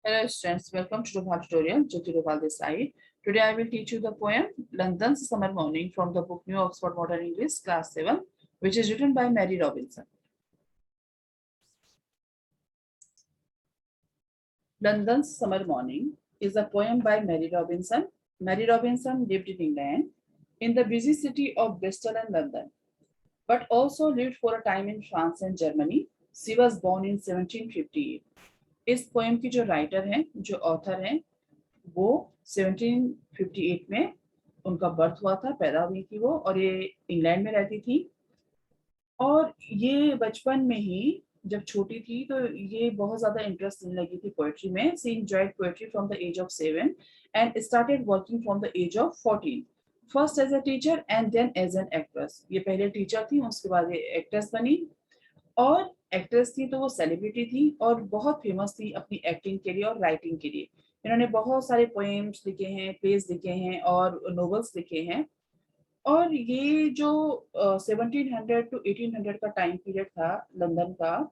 Hello students, welcome to Rupal tutorial. Jyoti Rupal this side. Today I will teach you the poem London's Summer Morning from the book New Oxford Modern English class 7, which is written by Mary Robinson. London's Summer Morning is a poem by Mary Robinson. Mary Robinson lived in England in the busy city of Bristol and London, but also lived for a time in France and Germany. She was born in 1758. इस poem की जो writer हैं, जो author हैं, वो 1758 में उनका birth हुआ था, पैदा हुई थी वो, और ये इंग्लैंड में रहती थी। और ये बचपन में ही जब छोटी थी तो ये बहुत ज्यादा इंटरेस्ट लेने लगी थी पोएट्री में। She enjoyed poetry from the age of 7 and started working from the age of 14, first as a teacher and then as an actress. ये पहले टीचर थी, उसके बाद ये एक्ट्रेस बनी, और एक्ट्रेस थी तो वो सेलिब्रिटी थी और बहुत फेमस थी अपनी एक्टिंग के लिए और राइटिंग के लिए। इन्होंने बहुत सारे पोएम्स लिखे हैं, प्लेस लिखे हैं और नोवेल्स लिखे हैं। और ये जो 1700 टू 1800 का टाइम पीरियड था लंदन का,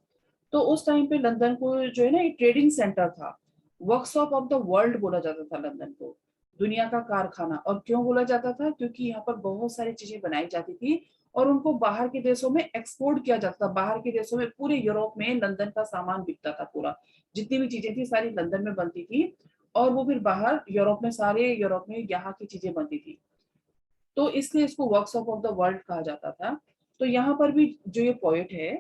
तो उस टाइम पे लंदन को जो है ना, एक ट्रेडिंग सेंटर था। वर्कशॉप ऑफ द वर्ल्ड बोला जाता था लंदन को, दुनिया का कारखाना। और क्यों बोला जाता था? क्योंकि यहाँ पर बहुत सारी चीजें बनाई जाती थी और उनको बाहर के देशों में एक्सपोर्ट किया जाता था। बाहर के देशों में, पूरे यूरोप में लंदन का सामान बिकता था पूरा। जितनी भी चीजें थी सारी लंदन में बनती थी, और वो फिर बाहर यूरोप में, सारे यूरोप में यहाँ की चीजें बनती थी। तो इसलिए इसको वर्कशॉप ऑफ द वर्ल्ड कहा जाता था। तो यहाँ पर भी जो ये पोएट है,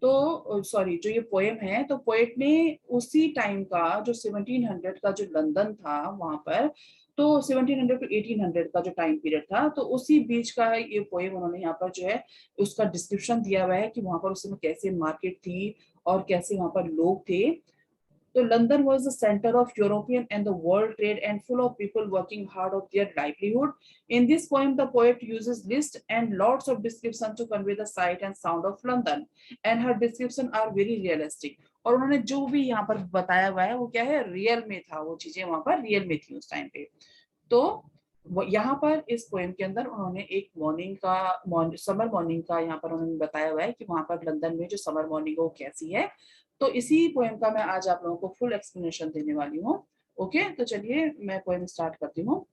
तो सॉरी, जो ये पोएम है, तो पोएट ने उसी टाइम का, जो 1700 का जो लंदन था वहां पर, तो 1700 टू 1800 का जो टाइम पीरियड था, तो उसी बीच का ये पोएम उन्होंने यहाँ पर जो है उसका डिस्क्रिप्शन दिया हुआ है कि वहां पर उस समय कैसे मार्केट थी और कैसे वहां पर लोग थे। So London was the center of European and the world trade and full of people working hard of their livelihood. In this poem, the poet uses list and lots of description to convey the sight and sound of London, and her description are very realistic. और उन्होंने जो भी यहाँ पर बताया हुआ है वो क्या है, रियल में था, वो चीजें वहां पर रियल में थी उस टाइम पे। तो यहाँ पर इस पोएम के अंदर उन्होंने एक मॉर्निंग का, समर मॉर्निंग का यहाँ पर उन्होंने बताया हुआ है कि वहां पर लंदन में जो समर मॉर्निंग है वो कैसी है। तो इसी पोएम का मैं आज आप लोगों को फुल एक्सप्लेनेशन देने वाली हूँ। ओके, तो चलिए मैं पोएम स्टार्ट करती हूँ।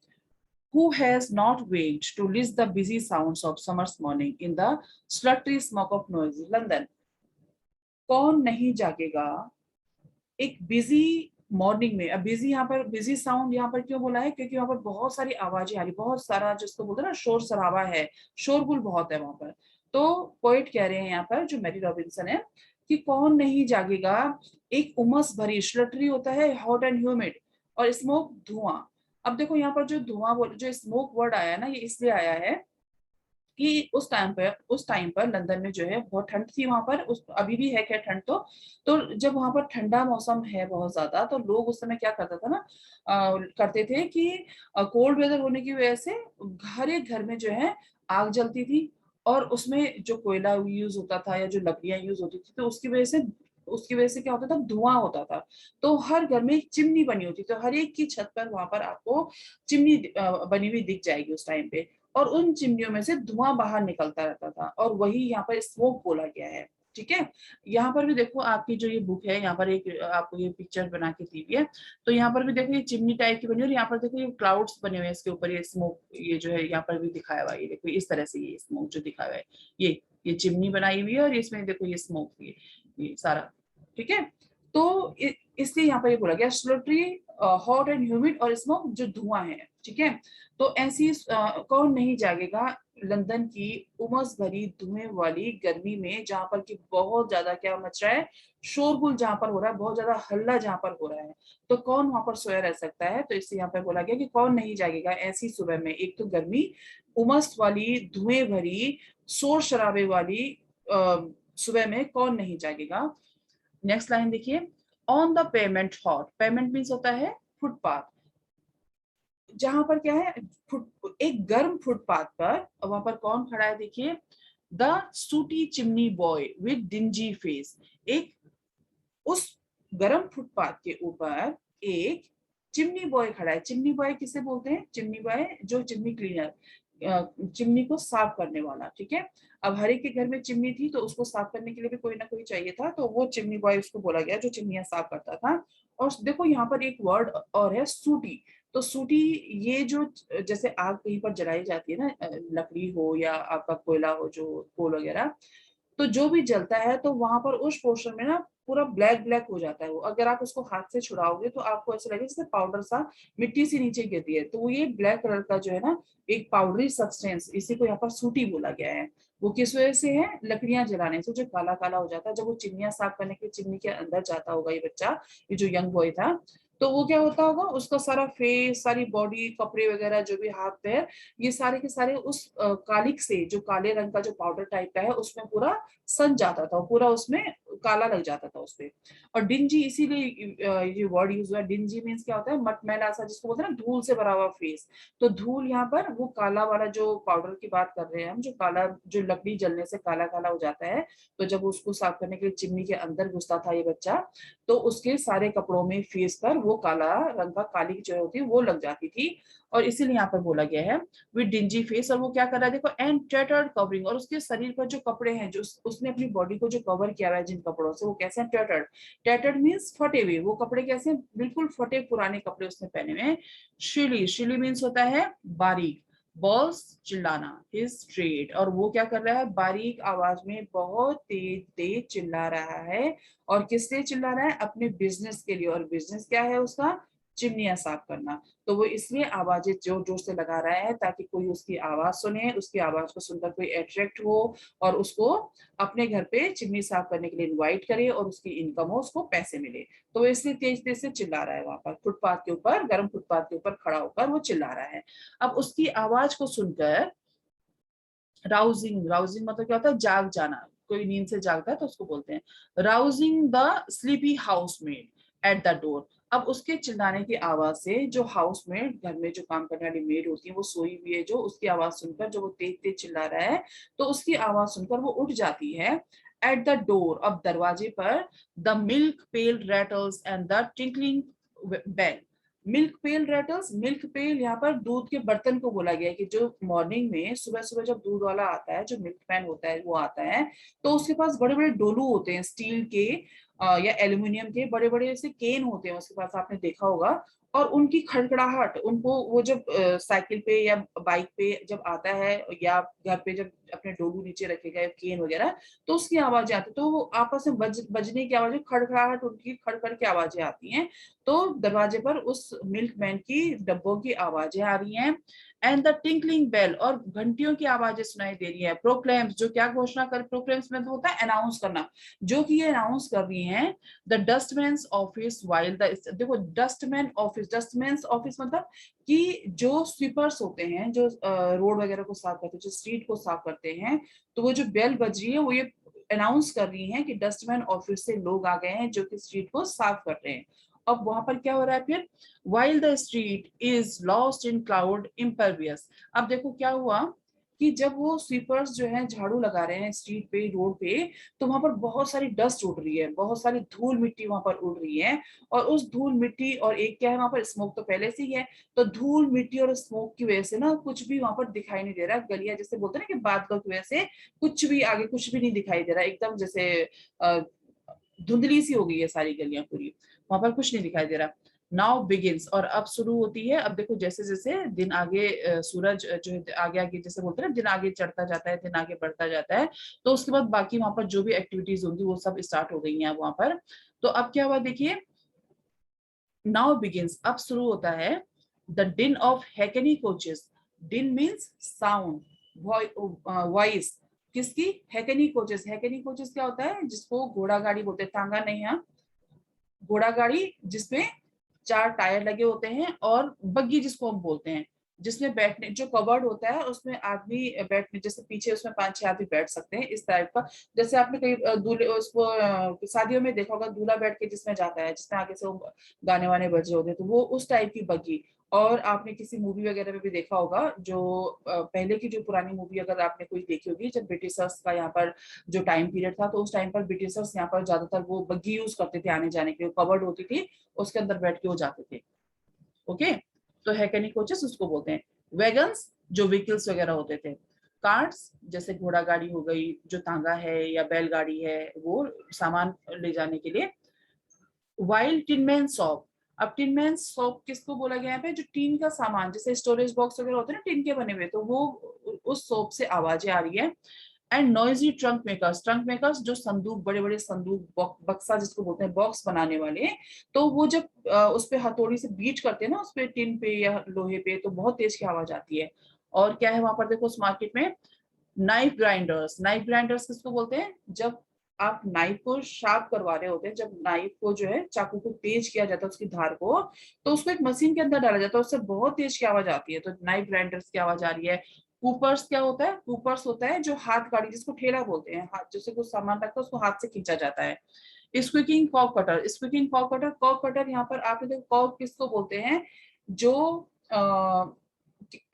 Who has not waked to list the busy sounds of summer's morning in the slutty smoke of noisy London? कौन नहीं जागेगा एक बिजी मॉर्निंग में। अब बिजी, यहाँ पर बिजी साउंड यहाँ पर क्यों बोला है? क्योंकि वहां पर बहुत सारी आवाजें आ रही, बहुत सारा जिसको बोलते हैं ना शोर शराबा है, शोरगुल बहुत है वहां पर। तो पोइट कह रहे हैं यहाँ पर, जो मैरी रॉबिन्सन है, कि कौन नहीं जागेगा एक उमस भरी, स्लटरी होता है हॉट एंड ह्यूमिड, और स्मोक धुआं। अब देखो यहाँ पर जो धुआं बोल, जो स्मोक वर्ड आया है ना, ये इसलिए आया है कि उस टाइम पर लंदन में जो है बहुत ठंड थी वहां पर। उस अभी भी है क्या ठंड? तो जब वहां पर ठंडा मौसम है बहुत ज्यादा, तो लोग उस समय क्या करता था ना, करते थे कि कोल्ड वेदर होने की वजह से हर एक घर में जो है आग जलती थी, और उसमें जो कोयला यूज होता था या जो लकड़ियां यूज होती थी, तो उसकी वजह से क्या होता था, धुआं होता था। तो हर घर में एक चिमनी बनी होती, तो हर एक की छत पर वहां पर आपको चिमनी बनी हुई दिख जाएगी उस टाइम पे। और उन चिमनियों में से धुआं बाहर निकलता रहता था, और वही यहाँ पर स्मोक बोला गया है। ठीक है, यहाँ पर भी देखो, आपकी जो ये बुक है, यहाँ पर एक आपको ये पिक्चर बना के दी हुई है। तो यहाँ पर भी देखो, ये चिमनी टाइप की बनी है, और यहाँ पर देखो ये क्लाउड्स बने हुए हैं इसके ऊपर, ये स्मोक, ये जो है यहाँ पर भी दिखाया हुआ है। ये देखो इस तरह से ये स्मोक जो दिखाया हुआ है, ये चिमनी बनाई हुई है, और इसमें देखो ये स्मोक, ये सारा। ठीक है, तो इसलिए यहाँ पर ये बोला गया स्लोटरी, हॉट एंड ह्यूमिड, और स्मोक जो धुआं है। ठीक है, तो ऐसी कौन नहीं जागेगा लंदन की उमस भरी धुएं वाली गर्मी में, जहां पर कि बहुत ज्यादा क्या मच रहा है, शोरगुल जहां पर हो रहा है, बहुत ज्यादा हल्ला जहां पर हो रहा है। तो कौन वहां पर सोया रह सकता है? तो इससे यहाँ पर बोला गया कि कौन नहीं जागेगा ऐसी सुबह में। एक तो गर्मी, उमस वाली, धुएं भरी, शोर शराबे वाली सुबह में कौन नहीं जागेगा। नेक्स्ट लाइन देखिए, on the payment hot, payment means होता है फुटपाथ, जहां पर क्या है, एक गर्म फुटपाथ पर, वहां पर कौन खड़ा है देखिए, द सूटी chimney boy with dingy face. एक उस गर्म फुटपाथ के ऊपर एक चिमनी बॉय खड़ा है। चिमनी बॉय किसे बोलते हैं? चिमनी बॉय जो चिमनी क्लीनर, चिमनी को साफ करने वाला। ठीक है, अब हर एक के घर में चिमनी थी, तो उसको साफ करने के लिए भी कोई ना कोई चाहिए था, तो वो चिमनी बॉय उसको बोला गया जो चिमनियां साफ करता था। और देखो यहाँ पर एक वर्ड और है सूटी। तो सूटी, ये जो जैसे आग कहीं पर जलाई जाती है ना, लकड़ी हो या आपका कोयला हो, जो कोल वगैरह, तो जो भी जलता है तो वहां पर उस पोर्शन में ना पूरा ब्लैक ब्लैक हो जाता है वो। अगर आप उसको हाथ से छुड़ाओगे तो आपको ऐसा लगेगा जैसे पाउडर सा मिट्टी से नीचे गिरती है। तो वो ये ब्लैक कलर का जो है ना एक पाउडरी सब्सटेंस, इसी को यहाँ पर सूटी बोला गया है। वो किस वजह से है? लकड़ियां जलाने से जो काला काला हो जाता है। जब वो चिमनियां साफ करने के चिमनी के अंदर जाता होगा ये बच्चा, ये जो यंग बॉय था, तो वो क्या होता होगा, उसका सारा फेस, सारी बॉडी, कपड़े वगैरह जो भी हाथ पैर, ये सारे के सारे उस कालिक से, जो काले रंग का जो पाउडर टाइप का है, उसमें पूरा सन जाता था, पूरा उसमें काला लग जाता था उसपे। और डिंजी इसीलिए ये वर्ड यूज हुआ। डिंजी मीन्स क्या होता है? मटमैला सा, जिसको बोलते हैं ना धूल से भरा हुआ फेस। तो धूल यहाँ पर वो काला वाला जो पाउडर की बात कर रहे हैं हम, जो काला, जो लकड़ी जलने से काला काला हो जाता है। तो जब उसको साफ करने के लिए चिमनी के अंदर घुसता था ये बच्चा, तो उसके सारे कपड़ों में, फेस पर वो काला रंग का काली जो होती है वो लग जाती थी। और इसीलिए यहाँ पर बोला गया है विद डिंजी फेस। और वो क्या कर रहा है देखो, एंड टैटर्ड कवरिंग, और उसके शरीर पर जो कपड़े हैं, जो उसने अपनी बॉडी को जो कवर किया हुआ है जिन कपड़ों से, वो कैसे हैं? टैटर्ड। टैटर्ड मीन्स फटे हुए। वो कपड़े कैसे हैं? बिल्कुल फटे पुराने कपड़े उसने पहने हुए हैं। शिली, शिली मीन्स होता है बारीक। बॉल्स, चिल्लाना, हिज स्ट्रेट। और वो क्या कर रहा है? बारीक आवाज में बहुत तेज तेज चिल्ला रहा है। और किस लिए चिल्ला रहा है? अपने बिजनेस के लिए। और बिजनेस क्या है उसका? चिमनियां साफ करना। तो वो इसलिए आवाजें जोर जोर से लगा रहा है ताकि कोई उसकी आवाज सुने, उसकी आवाज को सुनकर कोई अट्रैक्ट हो और उसको अपने घर पे चिमनी साफ करने के लिए इनवाइट करे और उसकी इनकम हो, उसको पैसे मिले। तो वो इसलिए तेज तेज से चिल्ला रहा है वहां पर फुटपाथ के ऊपर, गर्म फुटपाथ के ऊपर खड़ा होकर वो चिल्ला रहा है। अब उसकी आवाज को सुनकर राउजिंग, राउजिंग मतलब क्या होता है? जाग जाना। कोई नींद से जागता है तो उसको बोलते हैं rousing the sleepy housemaid at the door. अब उसके चिल्लाने की आवाज से जो हाउसमेड, घर में जो काम करने वाली मेड होती है, वो सोई हुई है, जो उसकी आवाज सुनकर, जो वो तेज तेज चिल्ला रहा है, तो उसकी आवाज सुनकर वो उठ जाती है। एट द डोर, अब दरवाजे पर, the milk pail rattles and the tinkling bell. Milk pail rattles, milk pail यहाँ पर दूध के बर्तन को बोला गया है कि जो मॉर्निंग में सुबह सुबह जब दूध वाला आता है, जो मिल्क मैन होता है वो आता है, तो उसके पास बड़े बड़े डोलू होते हैं स्टील के या एल्यूमिनियम के, बड़े बड़े ऐसे केन होते हैं उसके पास, आपने देखा होगा। और उनकी खड़खड़ाहट, उनको वो जब साइकिल पे या बाइक पे जब आता है, या घर पे जब अपने डोलू नीचे रखेगा, केन वगैरह, तो उसकी आवाजें आती है। तो वो आपस में बजने की आवाजें, खड़खड़ाहट, उनकी खड़खड़ की आवाजें आती हैं। तो दरवाजे पर उस मिल्कमैन की डब्बों की आवाजें आ रही हैं। एंड द टिंकलिंग बेल, और घंटियों की आवाजें सुनाई दे रही है। प्रोक्लेम्स, जो क्या घोषणा कर, प्रोक्लेम्स में तो होता है अनाउंस करना, जो कि ये अनाउंस कर रही हैं द डस्टमैन्स ऑफिस वाइल द, देखो डस्टमैन ऑफिस, डस्टमैन्स ऑफिस मतलब कि जो स्वीपर्स होते हैं, जो रोड वगैरह को साफ करते हैं, जो स्ट्रीट को साफ करते हैं, तो वो जो बेल बज रही है वो ये अनाउंस कर रही है कि डस्टमैन ऑफिस से लोग आ गए हैं जो कि स्ट्रीट को साफ कर रहे हैं। अब वहां पर क्या हो रहा है फिर? while the street is lost in cloud impervious। अब देखो क्या हुआ कि जब वो स्वीपर्स जो है झाड़ू लगा रहे हैं स्ट्रीट पे, रोड पे, तो वहां पर बहुत सारी डस्ट उड़ रही है, बहुत सारी धूल मिट्टी वहां पर उड़ रही है। और उस धूल मिट्टी, और एक क्या है वहां पर, स्मोक तो पहले से ही है। तो धूल मिट्टी और स्मोक की वजह से ना कुछ भी वहां पर दिखाई नहीं दे रहा। गलियां, जैसे बोलते हैं ना कि बादलों की वजह से कुछ भी आगे कुछ भी नहीं दिखाई दे रहा, एकदम जैसे धुंधली सी हो गई है सारी गलियां पूरी, वहां पर कुछ नहीं दिखाई दे रहा। नाउ बिगिंस, और अब शुरू होती है। अब देखो जैसे जैसे दिन आगे, सूरज जो है आगे आगे, जैसे बोलते हैं ना दिन आगे चढ़ता जाता है, दिन आगे बढ़ता जाता है, तो उसके बाद बाकी वहां पर जो भी एक्टिविटीज होंगी वो सब स्टार्ट हो गई हैं वहां पर। तो अब क्या हुआ देखिए, नाउ बिगिंस, अब शुरू होता है द डिन ऑफ हैकेनी कोचेस। डिन मीन्स साउंड, वॉइस, किसकी? हैकेनी कोचेस। हैकेनी कोचेस क्या होता है? जिसको घोड़ा गाड़ी बोलते हैं, तांगा नहीं है, घोड़ा गाड़ी, जिसमें 4 टायर लगे होते हैं, और बग्गी जिसको हम बोलते हैं, जिसमें बैठने, जो कवर्ड होता है उसमें आदमी बैठने, जैसे पीछे उसमें 5-6 आदमी बैठ सकते हैं, इस टाइप का। जैसे आपने कहीं दूल्हे, उसको शादियों में देखा होगा, दूल्हा बैठ के जिसमें जाता है, जिसमें आगे से वो गाने वाने बज रहे होते हैं, तो वो उस टाइप की बग्गी। और आपने किसी मूवी वगैरह में भी देखा होगा, जो पहले की जो पुरानी मूवी अगर आपने कोई देखी होगी, जब ब्रिटिशर्स का यहाँ पर जो टाइम पीरियड था, तो उस टाइम पर ब्रिटिशर्स यहाँ पर ज्यादातर वो बग्गी यूज करते थे आने जाने के लिए, कवर्ड होती थी, उसके अंदर बैठ के वो जाते थे। ओके, तो हैकेनी कोचेस उसको बोलते हैं। वैगन्स, जो व्हीकल्स वगैरह होते थे। कार्ट्स, जैसे घोड़ा गाड़ी हो गई, जो तांगा है या बैलगाड़ी है, वो सामान ले जाने के लिए। वाइल टिनमैन सॉप, अब टिनमैन सॉप किसको बोला गया है? जो टीन का सामान, जैसे स्टोरेज बॉक्स वगैरह होते हैं ना टीन के बने हुए, तो वो उस सोप से आवाजें आ रही है। एंड नॉइजी ट्रंक मेकर्स जो संदूक, बड़े बड़े संदूक, बक्सा जिसको बोलते हैं, बॉक्स बनाने वाले, तो वो जब उस पे हथौड़ी से बीट करते हैं ना, उस पे टिन पे या लोहे पे, तो बहुत तेज की आवाज आती है। और क्या है वहां पर देखो उस मार्केट में, नाइफ ग्राइंडर्स। नाइफ ग्राइंडर्स किसको बोलते हैं? जब आप नाइफ को शार्प करवा रहे होते हैं, जब नाइफ को जो है चाकू को तेज किया जाता है उसकी धार को, तो उसको एक मशीन के अंदर डाला जाता है, उससे बहुत तेज की आवाज आती है, तो नाइफ ग्राइंडर्स की आवाज आ रही है। कूपर्स क्या होता है? कूपर्स होता है जो हाथ गाड़ी, जिसको ठेला बोलते हैं, हाथ जैसे कुछ सामान रखता है उसको हाथ से खींचा जाता है। स्क्विकिंग कॉर्क कटर, स्क्विकिंग कॉर्क कटर यहाँ पर आपने देखो, कॉर्क किसको बोलते हैं? जो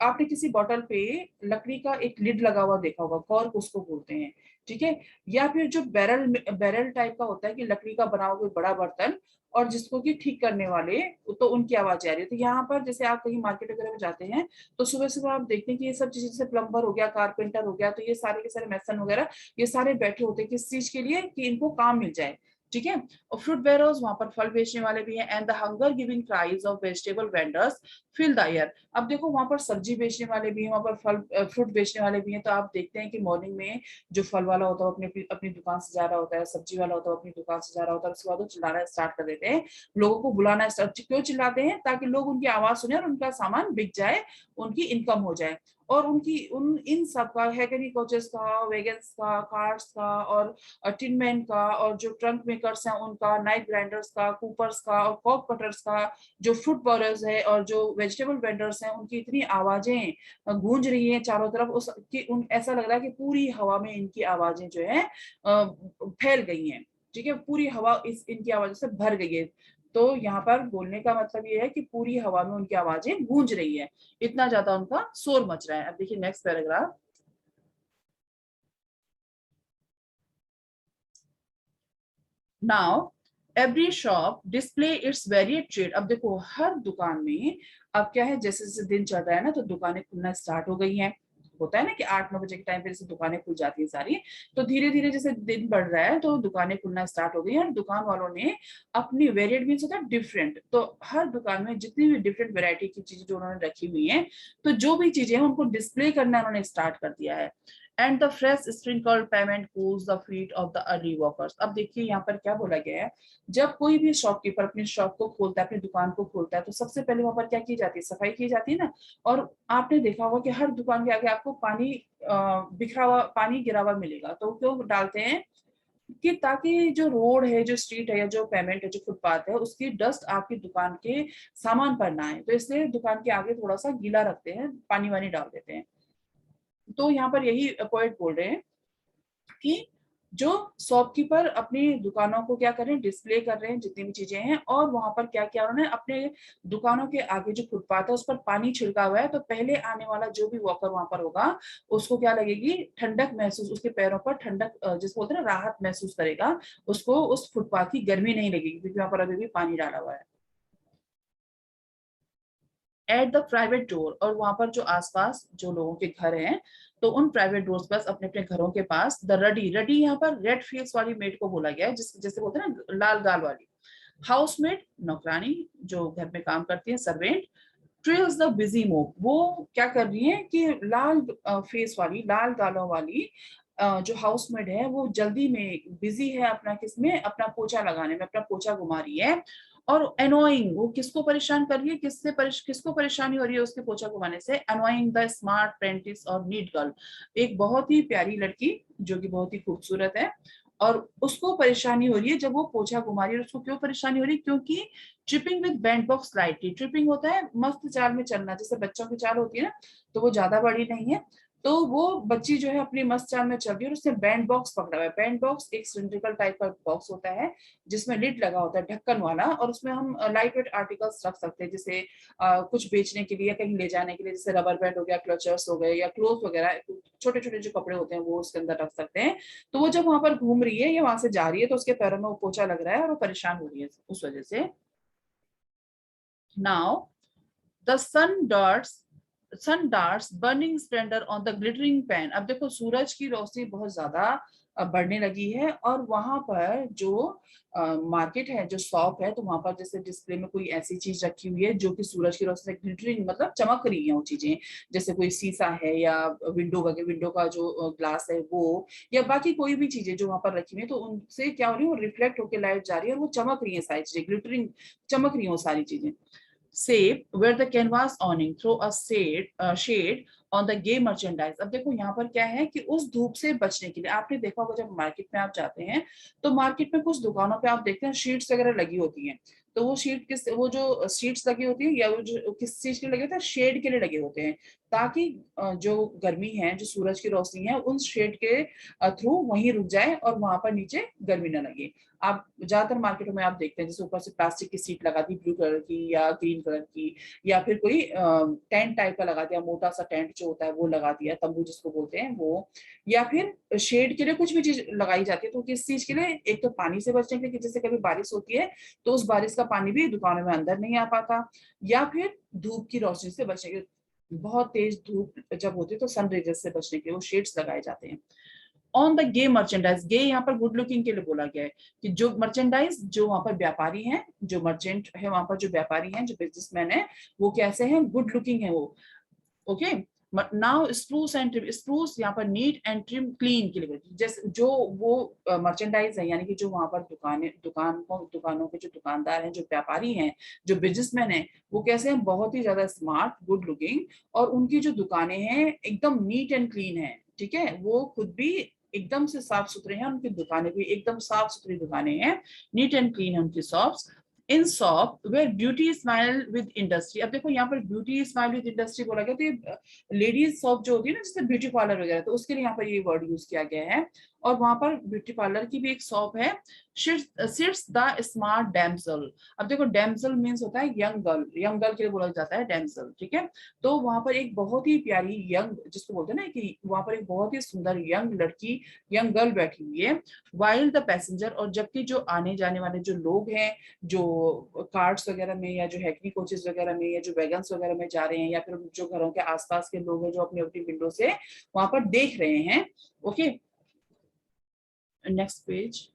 आपने किसी बॉटल पे लकड़ी का एक लिड लगा हुआ देखा होगा, कॉर्क उसको बोलते हैं। ठीक है। या फिर जो बैरल बैरल टाइप का होता है कि लकड़ी का बना हुआ कोई बड़ा बर्तन, और जिसको कि ठीक करने वाले, तो उनकी आवाज आ रही है। तो यहाँ पर जैसे आप कहीं मार्केट वगैरह में जाते हैं, तो सुबह सुबह आप देखते हैं कि ये सब चीजें, जैसे प्लम्बर हो गया, कारपेंटर हो गया, तो ये सारे के सारे मैसन वगैरह, ये सारे बैठे होते हैं किस चीज के लिए? कि इनको काम मिल जाए। ठीक है। और फ्रूट बेरर्स, वहां पर फल बेचने वाले भी हैं। And the hunger giving cries of vegetable vendors fill the air. अब देखो वहां पर सब्जी बेचने वाले भी हैं, वहां पर फल फ्रूट बेचने वाले भी हैं, तो आप देखते हैं कि मॉर्निंग में जो फल वाला होता है अपनी अपनी दुकान से जा रहा होता है, सब्जी वाला होता है अपनी दुकान से जा रहा होता है, उसके बाद वो चिल्लाना स्टार्ट कर देते हैं, लोगों को बुलाना स्टार्ट। क्यों चिल्लाते हैं? ताकि लोग उनकी आवाज सुने और उनका सामान बिक जाए, उनकी इनकम हो जाए। और उनकी उन इन सब का, हैगनी कोचेस का, वेगन्स का, कार्स का, और टिनमैन का, और जो ट्रंक मेकर्स हैं उनका, नाइफ ग्राइंडर्स का, कूपर्स का, और कॉर्क कटर्स का, जो फ्रूट बॉयलर्स है, और जो वेजिटेबल वेंडर्स हैं, उनकी इतनी आवाजें गूंज रही हैं चारों तरफ, उस कि उन ऐसा लग रहा है कि पूरी हवा में इनकी आवाजें जो है फैल गई हैं। ठीक है, पूरी हवा इस इनकी आवाजों से भर गई है। तो यहाँ पर बोलने का मतलब ये है कि पूरी हवा में उनकी आवाजें गूंज रही है, इतना ज्यादा उनका शोर मच रहा है। अब देखिए next paragraph. Now every shop display it's variate trade. अब देखो हर दुकान में, अब क्या है, जैसे जैसे दिन चल रहा है ना, तो दुकानें खुलना स्टार्ट हो गई हैं। होता है ना कि 8-9 बजे के टाइम पे जैसे दुकानें खुल जाती हैं सारी, तो धीरे धीरे जैसे दिन बढ़ रहा है तो दुकानें खुलना स्टार्ट हो गई हैं, और दुकान वालों ने अपनी वेरिएट मीन्स होता है डिफरेंट, तो हर दुकान में जितनी भी डिफरेंट वेरायटी की चीजें जो उन्होंने रखी हुई हैं, तो जो भी चीजें हैं उनको डिस्प्ले करना उन्होंने स्टार्ट कर दिया है। And the fresh sprinkled payment cools the feet of the early workers. अब देखिए यहाँ पर क्या बोला गया है, जब कोई भी शॉपकीपर अपनी शॉप को खोलता है, अपनी दुकान को खोलता है, तो सबसे पहले वहां पर क्या की जाती है? सफाई की जाती है ना। और आपने देखा होगा कि हर दुकान के आगे आपको पानी बिखरा हुआ, पानी गिरा हुआ मिलेगा, तो क्यों डालते हैं? कि ताकि जो रोड है, जो स्ट्रीट है, या जो पेमेंट है, जो फुटपाथ है, उसकी डस्ट आपकी दुकान के सामान पर ना आए, तो इसलिए दुकान के आगे थोड़ा सा गीला रखते हैं, पानी वानी डाल देते हैं। तो यहाँ पर यही पॉइंट बोल रहे हैं कि जो शॉपकीपर अपनी दुकानों को क्या कर रहे हैं? डिस्प्ले कर रहे हैं जितनी भी चीजें हैं, और वहां पर क्या किया उन्होंने? अपने दुकानों के आगे जो फुटपाथ है उस पर पानी छिड़का हुआ है, तो पहले आने वाला जो भी वॉकर वहां पर होगा, उसको क्या लगेगी? ठंडक महसूस, उसके पैरों पर ठंडक, जिसको बोलते हैं ना, राहत महसूस करेगा। उसको उस फुटपाथ की गर्मी नहीं लगेगी, क्योंकि वहां पर अभी भी पानी डाला हुआ है। एट द प्राइवेट डोर, और वहां पर जो आसपास जो लोगों के घर हैं, तो उन प्राइवेट डोर्स पास, अपने अपने घरों के पास, द रडी, रडी यहाँ पर रेड फेस वाली मेड को बोला गया है, जिस जैसे बोलते हैं ना लाल गाल वाली। हाउसमेड, नौकरानी, जो घर में काम करती है, servant. Trails the busy mob, वो क्या कर रही है कि लाल फेस वाली, लाल गालों वाली जो हाउसमेड है, वो जल्दी में बिजी है, अपना किसमें? अपना पोछा लगाने में, अपना पोछा घुमा रही है। और अनोइंग, वो किसको परेशान कर रही है? किसको परेशानी हो रही है उसके पोछा घुमाने से? अनोइंग द स्मार्ट प्रेंटिस और नीट गर्ल, एक बहुत ही प्यारी लड़की जो कि बहुत ही खूबसूरत है, और उसको परेशानी हो रही है जब वो पोछा घुमा रही है। उसको क्यों परेशानी हो रही है? क्योंकि tripping with band box slightly, tripping होता है मस्त चाल में चलना, जैसे बच्चों की चाल होती है ना, तो वो ज्यादा बड़ी नहीं है, तो वो बच्ची जो है अपनी मस्त चाल में चल रही है, और उसने बैंड बॉक्स पकड़ा हुआ है। बैंड बॉक्स एक सिलिंड्रिकल टाइप का बॉक्स होता है, जिसमें लिड लगा होता है, ढक्कन वाला, और उसमें हम लाइट वेट आर्टिकल्स रख सकते हैं, जैसे कुछ बेचने के लिए, कहीं ले जाने के लिए, जैसे रबर बैंड हो गया, क्लचर्स हो गए, या क्लोथ वगैरह, छोटे छोटे जो कपड़े होते हैं वो उसके अंदर रख सकते हैं। तो वो जब वहां पर घूम रही है या वहां से जा रही है, तो उसके पैरों में वो पोछा लग रहा है, और वो परेशान हो रही है उस वजह से। Now the sun darts burning splendour on the glittering pan. अब देखो सूरज की रोशनी बहुत ज्यादा बढ़ने लगी है। और वहां पर जो मार्केट है, जो शॉप है, तो वहां पर जैसे डिस्प्ले में कोई ऐसी चीज रखी हुई है जो कि सूरज की रोशनी से ग्लिटरिंग मतलब चमक रही है वो चीजें, जैसे कोई शीशा है या विंडो वगैरह, विंडो का जो ग्लास है वो, या बाकी कोई भी चीजें जो वहां पर रखी हुई है, तो उनसे क्या हो रही है, वो रिफ्लेक्ट होकर लाइट जा रही है और वो चमक रही है सारी चीजें, ग्लिटरिंग चमक रही है वो सारी चीजें। Shape where the canvas awning throw a shade on the gay merchandise। अब देखो यहाँ पर क्या है कि उस धूप से बचने के लिए आपने देखा होगा जब मार्केट में आप जाते हैं तो मार्केट में कुछ दुकानों पे आप देखते हैं शीट्स वगैरह लगी होती हैं। तो वो शीट किस, वो जो शीट्स लगी होती है या वो जो किस चीज के लिए लगे होते हैं, शेड के लिए लगे होते हैं, ताकि जो गर्मी है, जो सूरज की रोशनी है, उन शेड के थ्रू वहीं रुक जाए और वहां पर नीचे गर्मी ना लगे। आप ज्यादातर मार्केटों में आप देखते हैं जैसे ऊपर से प्लास्टिक की सीट लगा दी ब्लू कलर की या ग्रीन कलर की, या फिर कोई टेंट टाइप का लगा दिया, मोटा सा टेंट जो होता है वो लगा दिया, तंबू जिसको बोलते हैं वो, या फिर शेड के लिए कुछ भी चीज लगाई जाती है। तो किस चीज के लिए, एक तो पानी से बचने के लिए कि जैसे कभी बारिश होती है तो उस बारिश का पानी भी दुकानों में अंदर नहीं आ पाता, या फिर धूप की रोशनी से बचने के, बहुत तेज धूप जब होती है तो सन रेजेस से बचने के लिए वो शेड्स लगाए जाते हैं। ऑन द गे मर्चेंडाइज, गे यहाँ पर गुड लुकिंग के लिए बोला गया है कि जो मर्चेंडाइज, जो वहां पर व्यापारी हैं, जो मर्चेंट है वहां पर, जो व्यापारी हैं, जो बिजनेसमैन है, वो कैसे हैं, गुड लुकिंग है वो। Okay, now spruce and trim, spruce यहाँ पर नीट एंड ट्रिम क्लीन के लिए, जैसे जो वो मर्चेंडाइज है, यानी कि जो वहां पर दुकानों के जो दुकानदार हैं, जो व्यापारी हैं, जो बिजनेसमैन हैं, वो कैसे हैं, बहुत ही ज्यादा स्मार्ट, गुड लुकिंग, और उनकी जो दुकानें हैं एकदम नीट एंड क्लीन है। ठीक है, वो खुद भी एकदम से साफ सुथरे हैं, उनकी दुकानें भी एकदम साफ सुथरी दुकानें हैं, नीट एंड क्लीन है उनकी shops. In shop where beauty smile with industry. अब देखो यहाँ पर ब्यूटी स्माइल विद इंडस्ट्री बोला गया, तो ये लेडीज शॉप जो होती है ना, जैसे ब्यूटी पार्लर वगैरह, तो उसके लिए यहाँ पर ये वर्ड यूज किया गया है। और वहां पर ब्यूटी पार्लर की भी एक शॉप है, सिट्स द स्मार्ट डैमसल। अब देखो डैमसल मीन्स होता है यंग गर्ल, यंग गर्ल के लिए बोला जाता है डैमसल। ठीक है, तो वहां पर एक बहुत ही प्यारी यंग, जिसको बोलते हैं ना कि वहां पर एक बहुत ही सुंदर यंग लड़की, यंग गर्ल बैठी हुई है, वाइल द पैसेंजर, और जबकि जो आने जाने वाले जो लोग हैं, जो कार्स वगैरह में या जो हैकनी कोचेस वगैरह में या जो वैगन्स वगैरह में जा रहे हैं, या फिर जो घरों के आसपास के लोग हैं जो अपनी अपनी विंडो से वहां पर देख रहे हैं। Okay, next page.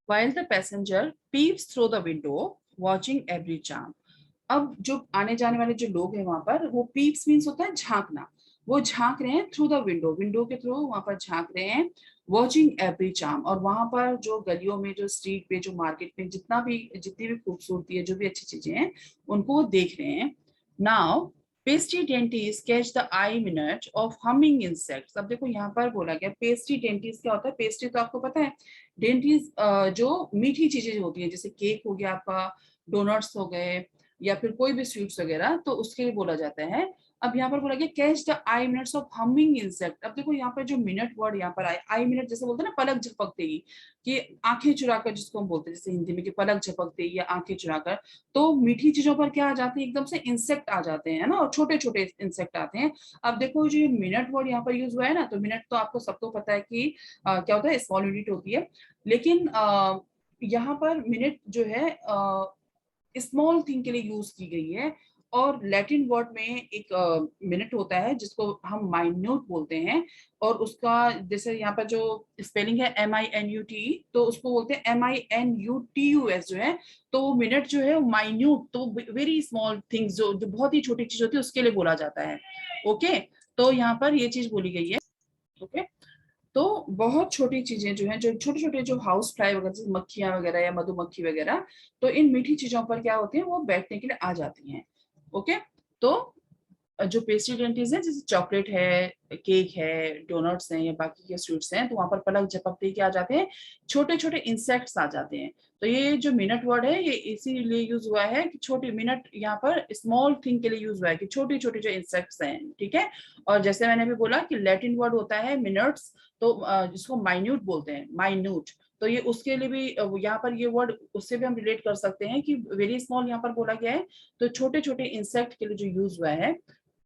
While the passenger peeps through the window watching every charm। अब जो आने जाने वाले जो लोग हैं वहां पर, वो पीप्स मीन्स होता है झांकना, वो झांक रहे हैं थ्रू द विंडो, विंडो के थ्रू वहां पर झांक रहे हैं, वॉचिंग एवरी चार्म, और वहां पर जो गलियों में, जो स्ट्रीट पे, जो मार्केट में जितनी भी खूबसूरती है, जो भी अच्छी चीजें हैं, उनको वो देख रहे हैं। Now pastry dentis catch the I minute of humming insects. अब देखो यहाँ पर बोला गया पेस्ट्री डेंटिस क्या होता है, पेस्ट्री तो आपको पता है, डेंटिस जो मीठी चीजें होती हैं, जैसे केक हो गया आपका, डोनट्स हो गए, या फिर कोई भी स्वीट्स वगैरह, तो उसके लिए बोला जाता है। अब यहाँ पर बोला गया catch the I minutes of humming insect. अब देखो यहाँ पर जो मिनट वर्ड यहाँ पर आए, आई मिनट जैसे बोलते हैं ना पलक झपकते ही, कि आंखें चुराकर जिसको हम बोलते हैं जैसे हिंदी में कि पलक झपकते ही या आंखें चुराकर, तो मीठी चीजों पर क्या आ जाते हैं, एकदम से इंसेक्ट आ जाते हैं ना, और छोटे छोटे इंसेक्ट आते हैं। अब देखो जो मिनट वर्ड यहाँ पर यूज हुआ है ना, तो मिनट तो आपको सबको पता है कि क्या होता है, स्मॉल यूनिट होती है, लेकिन यहाँ पर मिनट जो है स्मॉल थिंग के लिए यूज की गई है। और लैटिन वर्ड में एक मिनट होता है जिसको हम माइन्यूट बोलते हैं, और उसका जैसे यहाँ पर जो स्पेलिंग है MINUT, तो उसको बोलते हैं MINUTUS जो है, तो मिनट जो है माइन्यूट, तो वेरी स्मॉल थिंग्स, जो बहुत ही छोटी चीज होती है उसके लिए बोला जाता है। ओके, तो यहाँ पर ये चीज बोली गई है। ओके, तो बहुत छोटी चीजें जो हैं, जो छोटे छोटे जो हाउस फ्लाई वगैरह, जैसे मक्खियां वगैरह या मधुमक्खी वगैरह, तो इन मीठी चीजों पर क्या होती है, वो बैठने के लिए आ जाती हैं। ओके, तो जो पेस्ट्री डेंटिस है, जैसे चॉकलेट है, केक है, डोनट्स हैं या बाकी के स्वीट्स हैं, तो वहां पर पलक झपकते क्या आ जाते हैं, छोटे छोटे इंसेक्ट्स आ जाते हैं। तो ये जो मिनट वर्ड है ये इसीलिए यूज हुआ है कि छोटी मिनट यहाँ पर स्मॉल थिंग के लिए यूज हुआ है, कि छोटे छोटे जो इंसेक्ट्स हैं। ठीक है, और जैसे मैंने भी बोला कि लैटिन वर्ड होता है मिनट्स, तो जिसको माइन्यूट बोलते हैं, माइन्यूट, तो ये उसके लिए भी यहाँ पर ये वर्ड उससे भी हम रिलेट कर सकते हैं कि वेरी स्मॉल यहाँ पर बोला गया है, तो छोटे छोटे इंसेक्ट के लिए जो यूज हुआ है,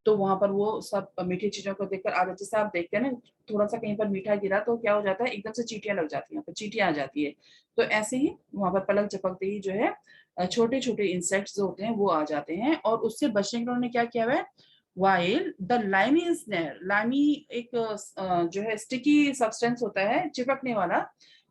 तो वहां पर वो सब मीठी चीजों को देखकर आ जाए, जैसे आप देखते हैं ना, थोड़ा सा कहीं पर मीठा गिरा तो क्या हो जाता है, एकदम से चींटियां लग जाती हैं, पर चींटियां आ जाती है, तो ऐसे ही वहां पर पलक झपकते ही जो है छोटे छोटे इंसेक्ट्स जो होते हैं वो आ जाते हैं। और उससे बचने के लिए उन्होंने क्या किया हुआ है, while the limey snare, लाइमी एक जो है स्टिकी सब्सटेंस होता है, चिपकने वाला,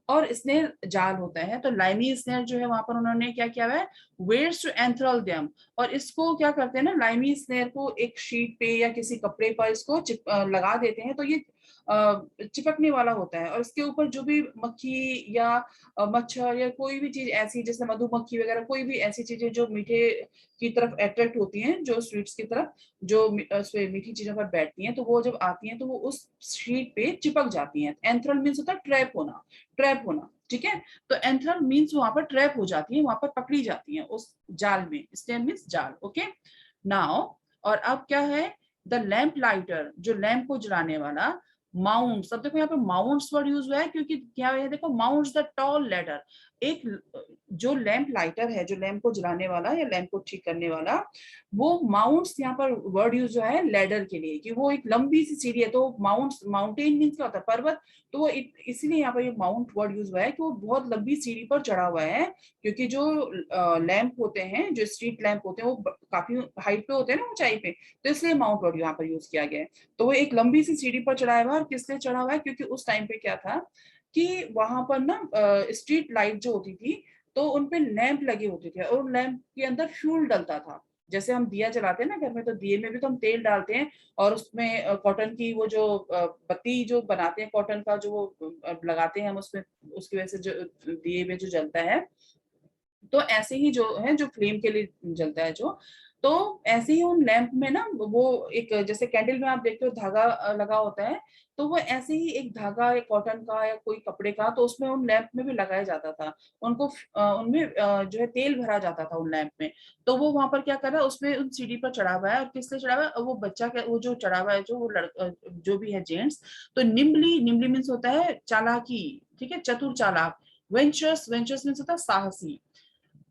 और स्नेर जाल होता है। तो लाइमी स्नेर जो है वहां पर उन्होंने क्या किया है, वेयर्स टू एंथ्रल देम, और इसको क्या करते हैं ना, लाइमी स्नेर को एक शीट पे या किसी कपड़े पर इसको लगा देते हैं, तो ये चिपकने वाला होता है, और इसके ऊपर जो भी मक्खी या मच्छर या कोई भी चीज ऐसी, जैसे मधुमक्खी वगैरह, कोई भी ऐसी चीजें जो मीठे की तरफ अट्रैक्ट होती हैं, जो स्वीट्स की तरफ, जो मीठी चीजों पर बैठती हैं, तो वो जब आती हैं तो वो उस शीट पे चिपक जाती हैं। एंथ्रल मीन्स होता है ट्रैप होना, ट्रैप होना, ठीक है। तो एंथ्रल मीन्स वहां पर ट्रैप हो जाती है, वहां पर पकड़ी जाती है उस जाल में, स्नेर मीन्स जाल, ओके। नाउ, और अब क्या है, द लैंप लाइटर, जो लैंप को जलाने वाला, माउंट्स, अब देखो यहाँ पे माउंट्स वर्ड यूज हुआ है, क्योंकि क्या है, देखो माउंट्स द टॉल लैडर, एक जो लैंप लाइटर है, जो लैंप को जलाने वाला या लैंप को ठीक करने वाला, वो माउंट्स यहाँ पर वर्ड यूज हुआ है लैडर के लिए, कि वो एक लंबी सी सीढ़ी है। तो माउंट्स, माउंटेन मीन्स क्या होता है, पर्वत, तो वो इसीलिए यहाँ पर ये माउंट वर्ड यूज हुआ है कि वो बहुत लंबी सीढ़ी पर चढ़ा हुआ है, क्योंकि जो लैंप होते हैं, जो स्ट्रीट लैंप होते हैं, वो काफी हाइट पे होते हैं ना, ऊंचाई पे, तो इसलिए माउंट वर्ड यहाँ पर यूज किया गया है। तो वो एक लंबी सी सीढ़ी पर चढ़ा हुआ है, और किस लिए चढ़ा हुआ है, क्योंकि उस टाइम पे क्या था कि वहां पर ना स्ट्रीट लाइट जो होती थी, तो उनपे लैंप लगे होते थे, और लैंप के अंदर फ्यूल डलता था। जैसे हम दिया जलाते हैं ना घर में, तो दिए में भी तो हम तेल डालते हैं, और उसमें कॉटन की वो जो बत्ती जो बनाते हैं, कॉटन का जो वो लगाते हैं हम उसमें, उसकी वजह से जो दिए में जो जलता है, तो ऐसे ही जो है, जो फ्लेम के लिए जलता है जो, तो ऐसे ही उन लैंप में ना, वो एक जैसे कैंडल में आप देखते हो धागा लगा होता है, तो वो ऐसे ही एक धागा, एक कॉटन का या कोई कपड़े का, तो उसमें उन लैंप में भी लगाया जाता था, उनको उनमें जो है तेल भरा जाता था उन लैंप में। तो वो वहां पर क्या कर रहा है, उसमें उन सीढ़ी पर चढ़ा हुआ है, और किससे चढ़ा हुआ है, वो बच्चा, वो जो चढ़ा हुआ है, जो वो जो भी है जेंट्स, तो निम्बली, निम्बली मीन्स होता है चालाकी, ठीक है, चतुर चालाक। वेंचर्स, वेंचर्स मीन्स होता है साहसी।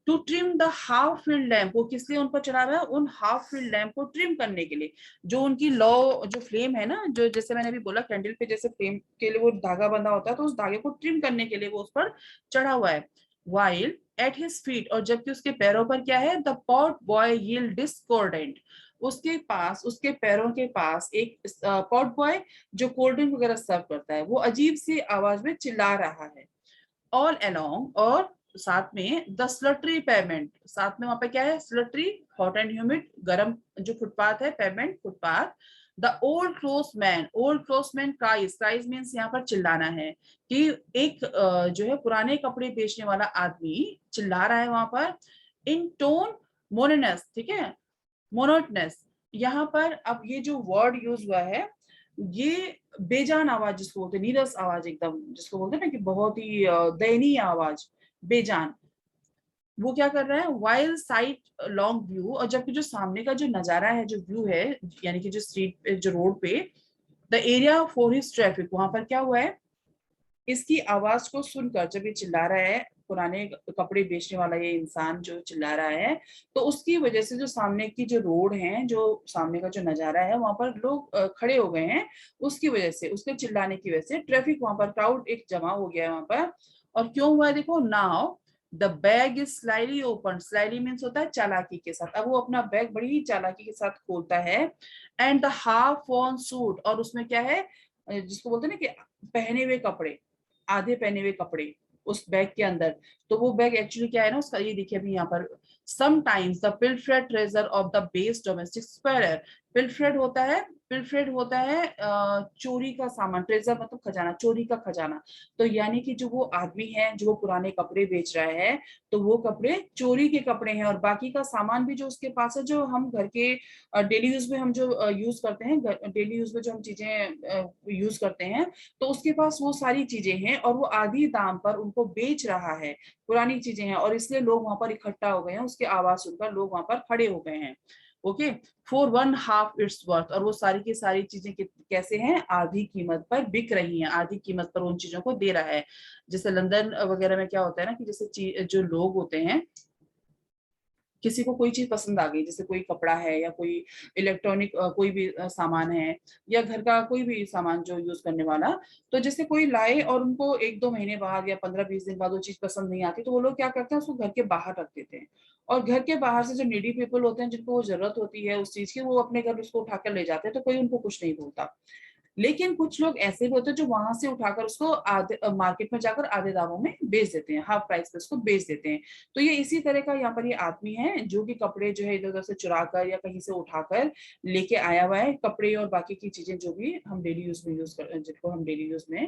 To trim the half field lamp, वो किस लिए उन पर चढ़ा हुआ है, उन हाफ फील्ड लैम्प को ट्रिम करने के लिए, जो उनकी लो, जो फ्लेम है ना, जो जैसे मैंने अभी बोला कैंडल पे जैसे फ्लेम के लिए वो धागा बंधा होता है, तो उस धागे को ट्रिम करने के लिए वो उस पर चढ़ा हुआ है। वाइल एट हिज फीट, और जबकि उसके पैरों पर क्या है, the pot boy yield discordant, उसके पास, उसके पैरों के पास एक पॉट बॉय, जो कोल्ड ड्रिंक वगैरह सर्व करता है, वो अजीब सी आवाज में चिल्ला रहा है। ऑल अलोंग, और साथ में द स्लटरी पेमेंट, साथ में वहां पे क्या है, स्लटरी, हॉट एंड ह्यूमिड, गर्म जो फुटपाथ है, payment footpath. The old cloth man, old cloth man cries, cries means यहाँ पर चिल्लाना है, कि एक जो है पुराने कपड़े बेचने वाला आदमी चिल्ला रहा है वहां पर, इन टोन मोनोनस, ठीक है, मोनोटनेस। यहाँ पर अब ये जो वर्ड यूज हुआ है, ये बेजान आवाज जिसको बोलते हैं, नीरस आवाज एकदम, जिसको बोलते हैं ना कि बहुत ही दयनीय आवाज, बेजान, वो क्या कर रहा है, वाइल साइट लॉन्ग व्यू, और जबकि जो सामने का जो नजारा है, जो व्यू है, यानी कि जो स्ट्रीट, जो रोड पे, the area for his traffic, वहां पर क्या हुआ है, इसकी आवाज को सुनकर, जब ये चिल्ला रहा है, पुराने कपड़े बेचने वाला ये इंसान जो चिल्ला रहा है, तो उसकी वजह से जो सामने की जो रोड है, जो सामने का जो नजारा है, वहां पर लोग खड़े हो गए हैं, उसकी वजह से, उसके चिल्लाने की वजह से ट्रैफिक, वहां पर क्राउड एक जमा हो गया है वहां पर। और क्यों हुआ है, देखो, now the bag is slightly open, slightly means होता है चालाकी के साथ, अब वो अपना बैग बड़ी ही चालाकी के साथ खोलता है, and the half on suit, और उसमें क्या है, जिसको बोलते हैं ना कि पहने हुए कपड़े, आधे पहने हुए कपड़े उस बैग के अंदर। तो वो बैग एक्चुअली क्या है ना, उसका ये देखिए अभी यहाँ पर, sometimes the pilfered treasure of the base domestic square, pilfered होता है, पिल्फ्रेड होता है चोरी का सामान, ट्रेजर मतलब खजाना, चोरी का खजाना। तो यानी कि जो वो आदमी है, जो वो पुराने कपड़े बेच रहा है, तो वो कपड़े चोरी के कपड़े हैं, और बाकी का सामान भी जो उसके पास है, जो हम घर के डेली यूज में हम जो यूज करते हैं, डेली यूज में जो हम चीजें यूज करते हैं, तो उसके पास वो सारी चीजें हैं, और वो आधी दाम पर उनको बेच रहा है, पुरानी चीजें हैं, और इसलिए लोग वहां पर इकट्ठा हो गए हैं, उसकी आवाज सुनकर लोग वहां पर खड़े हो गए हैं, okay. For one half it's worth, और वो सारी की सारी चीजें कैसे हैं, आधी कीमत पर बिक रही हैं, आधी कीमत पर उन चीजों को दे रहा है। जैसे लंदन वगैरह में क्या होता है ना, कि जैसे जो लोग होते हैं, किसी को कोई चीज पसंद आ गई, जैसे कोई कपड़ा है या कोई इलेक्ट्रॉनिक कोई भी सामान है या घर का कोई भी सामान जो यूज करने वाला, तो जैसे कोई लाए और उनको 1-2 महीने बाद या 15-20 दिन बाद वो चीज पसंद नहीं आती, तो वो लोग क्या करते हैं, उसको घर के बाहर रख देते हैं। और घर के बाहर से जो नीडी पीपल होते हैं, जिनको वो जरूरत होती है उस चीज की, वो अपने घर उसको उठाकर ले जाते हैं, तो कोई उनको कुछ नहीं बोलता। लेकिन कुछ लोग ऐसे भी होते हैं जो वहां से उठाकर उसको आधे मार्केट में जाकर आधे दामों में बेच देते हैं, हाफ प्राइस पे उसको बेच देते हैं। तो ये इसी तरह का यहाँ पर ये आदमी है जो कि कपड़े जो है इधर उधर से चुरा कर या कहीं से उठाकर लेके आया हुआ है, कपड़े और बाकी की चीजें जो भी हम डेली यूज में जिनको हम डेली यूज में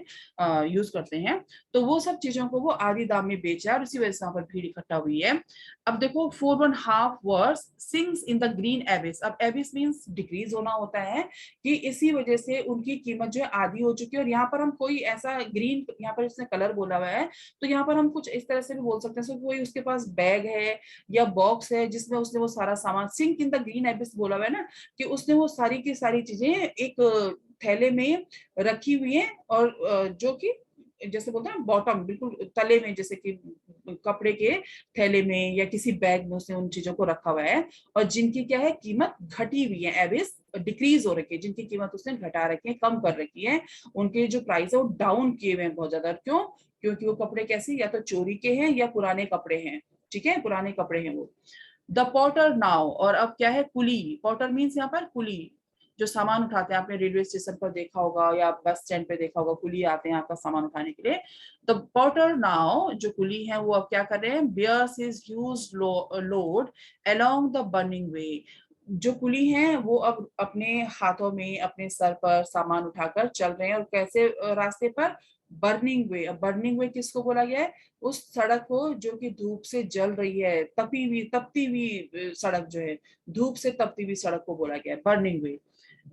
यूज करते हैं, तो वो सब चीजों को वो आधी दाम में बेचा और इसी वजह से यहाँ पर भीड़ इकट्ठा हुई है। अब देखो 4.5 verse sings in the green abyss. अब एबिस मीन्स डिक्रीज होना होता है, कि इसी वजह से उनकी कीमत जो है आधी हो चुकी है। और यहाँ पर हम कोई ऐसा ग्रीन, यहाँ पर इसने कलर बोला हुआ है, तो यहाँ पर हम कुछ इस तरह से भी बोल सकते हैं, कोई उसके पास बैग है या बॉक्स है जिसमें उसने वो सारा सामान, sink in the green abyss बोला हुआ है ना, कि उसने वो सारी की सारी चीजें एक थैले में रखी हुई है, और जो कि जैसे बोलते हैं बॉटम बिल्कुल तले में, जैसे कि कपड़े के थैले में या किसी बैग में उसने उन चीजों को रखा हुआ है, और जिनकी क्या है कीमत घटी हुई है, एबिस डिक्रीज हो रखी है, जिनकी कीमत उसने घटा रखी है, कम कर रखी है, उनके जो प्राइस है वो डाउन किए हुए हैं बहुत ज्यादा। क्यों? क्योंकि वो कपड़े कैसे, या तो चोरी के हैं या पुराने कपड़े हैं, ठीक है, पुराने कपड़े हैं वो। द पॉटर नाउ, और अब क्या है, कुली। पॉटर मीन्स यहाँ पर कुली, जो सामान उठाते हैं, आपने रेलवे स्टेशन पर देखा होगा या बस स्टैंड पे देखा होगा, कुली आते हैं आपका सामान उठाने के लिए। द पॉटर नाउ, जो कुली है वो अब क्या कर रहे हैं, bears his huge load along the burning way. जो कुली हैं वो अब अपने हाथों में, अपने सर पर सामान उठाकर चल रहे हैं, और कैसे रास्ते पर, बर्निंग वे। अब बर्निंग वे किसको बोला गया है, उस सड़क को जो कि धूप से जल रही है, तपती हुई सड़क जो है, धूप से तपती हुई सड़क को बोला गया है burning way.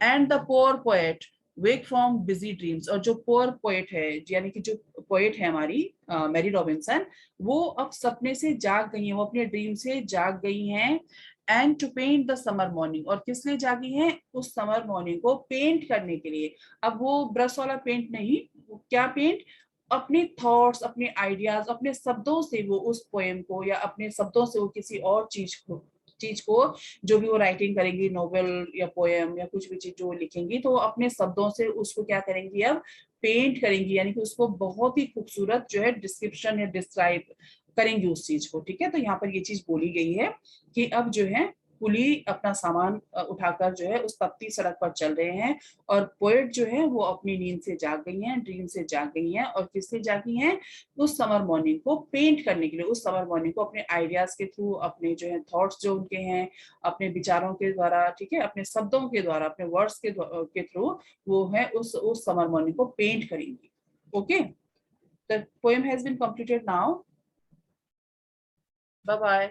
And the poor poet wake from busy dreams, और जो पोअर पोएट है, यानी कि जो पोएट है हमारी मैरी रॉबिन्सन, वो अब सपने से जाग गई है, वो अपने ड्रीम से जाग गई हैं। And to paint the summer morning, और किस लिए जागी हैं, उस समर मॉर्निंग को पेंट करने के लिए। अब वो ब्रश वाला पेंट नहीं, वो क्या पेंट, अपने थॉट्स, अपने आइडियाज, अपने शब्दों से वो उस पोएम को, या अपने शब्दों से वो किसी और चीज को जो भी वो राइटिंग करेंगी, नोवेल या पोएम या कुछ भी चीज जो लिखेंगी, तो वो अपने शब्दों से उसको क्या करेंगी, अब पेंट करेंगी, यानी कि उसको बहुत ही खूबसूरत जो है डिस्क्रिप्शन या डिस्क्राइब करेंगी उस चीज को। ठीक है, तो यहाँ पर ये चीज बोली गई है कि अब जो है कुली अपना सामान उठाकर जो है उस तपती सड़क पर चल रहे हैं, और पोएट जो है वो अपनी नींद से जाग गई हैं, ड्रीम से जाग गई हैं, और किससे जागी हैं, उस समर मॉर्निंग को पेंट करने के लिए, उस समर मॉर्निंग को अपने आइडियाज के थ्रू, अपने जो है थॉट्स जो उनके हैं, अपने विचारों के द्वारा, ठीक है, अपने शब्दों के द्वारा, अपने वर्ड्स के थ्रू वो है उस समर मॉर्निंग को पेंट करेंगी। Okay, the poem has been completed now. Bye bye.